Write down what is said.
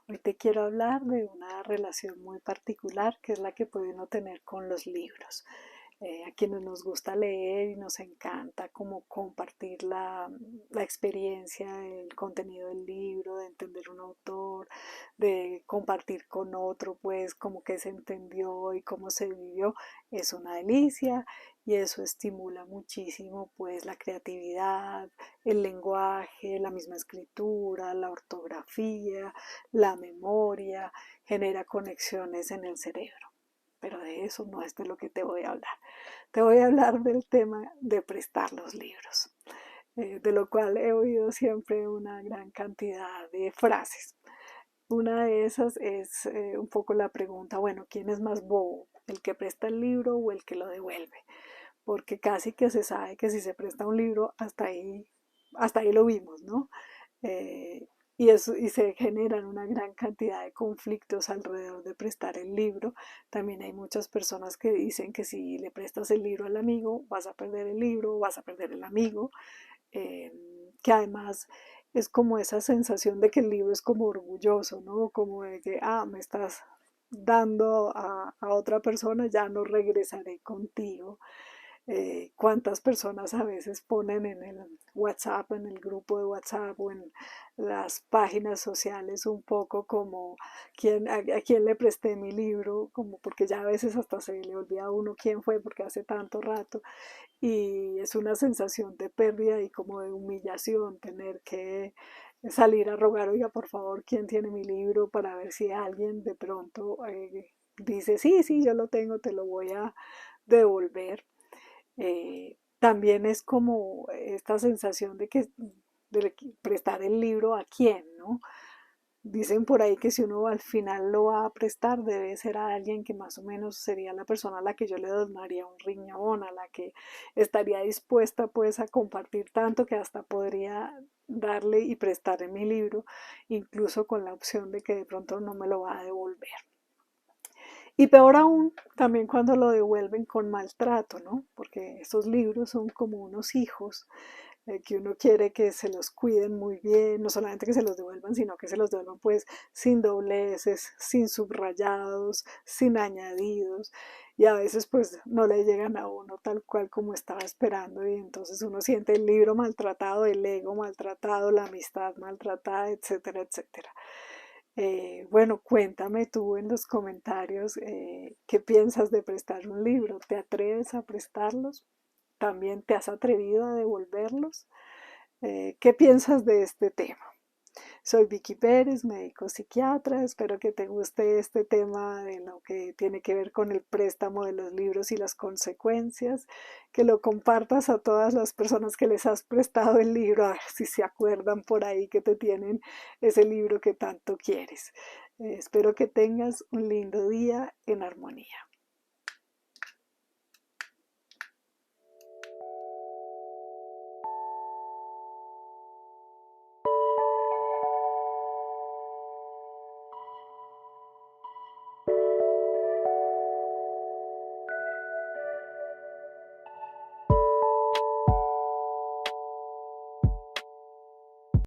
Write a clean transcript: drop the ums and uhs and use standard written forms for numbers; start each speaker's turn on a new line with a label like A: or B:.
A: Hoy te quiero hablar de una relación muy particular que es la que puede uno tener con los libros. A quienes nos gusta leer y nos encanta como compartir la experiencia, el contenido del libro, de entender un autor, de compartir con otro, pues como que se entendió y cómo se vivió, es una delicia y eso estimula muchísimo pues la creatividad, el lenguaje, la misma escritura, la ortografía, la memoria, genera conexiones en el cerebro. Pero de eso no es de lo que te voy a hablar. Te voy a hablar del tema de prestar los libros, de lo cual he oído siempre una gran cantidad de frases. Una de esas es un poco la pregunta, bueno, ¿quién es más bobo? ¿El que presta el libro o el que lo devuelve? Porque casi que se sabe que si se presta un libro, hasta ahí lo vimos, ¿no? Eh, y se generan una gran cantidad de conflictos alrededor de prestar el libro. También hay muchas personas que dicen que si le prestas el libro al amigo, vas a perder el libro, vas a perder el amigo, eh, que además es como esa sensación de que el libro es como orgulloso, ¿no? Como de que, me estás dando a otra persona, ya no regresaré contigo. Cuántas personas a veces ponen en el WhatsApp, en el grupo de WhatsApp o en las páginas sociales un poco como a quién le presté mi libro, como porque ya a veces hasta se le olvida a uno quién fue porque hace tanto rato y es una sensación de pérdida y como de humillación tener que salir a rogar, oiga, por favor, ¿quién tiene mi libro? Para ver si alguien de pronto dice, sí, sí, yo lo tengo, te lo voy a devolver. También es como esta sensación de prestar el libro a quién, ¿no? Dicen por ahí que si uno al final lo va a prestar, debe ser a alguien que más o menos sería la persona a la que yo le donaría un riñón, a la que estaría dispuesta pues a compartir tanto que hasta podría darle y prestarle mi libro, incluso con la opción de que de pronto no me lo va a devolver. Y peor aún, también cuando lo devuelven con maltrato, ¿no? Porque estos libros son como unos hijos que uno quiere que se los cuiden muy bien, no solamente que se los devuelvan, sino que se los devuelvan pues sin dobleces, sin subrayados, sin añadidos. Y a veces pues no le llegan a uno tal cual como estaba esperando y entonces uno siente el libro maltratado, el ego maltratado, la amistad maltratada, etcétera, etcétera. Bueno, cuéntame tú en los comentarios qué piensas de prestar un libro. ¿Te atreves a prestarlos? ¿También te has atrevido a devolverlos? ¿Qué piensas de este tema? Soy Vicky Pérez, médico psiquiatra. Espero que te guste este tema de lo que tiene que ver con el préstamo de los libros y las consecuencias, que lo compartas a todas las personas que les has prestado el libro, a ver si se acuerdan por ahí que te tienen ese libro que tanto quieres. Espero que tengas un lindo día en armonía.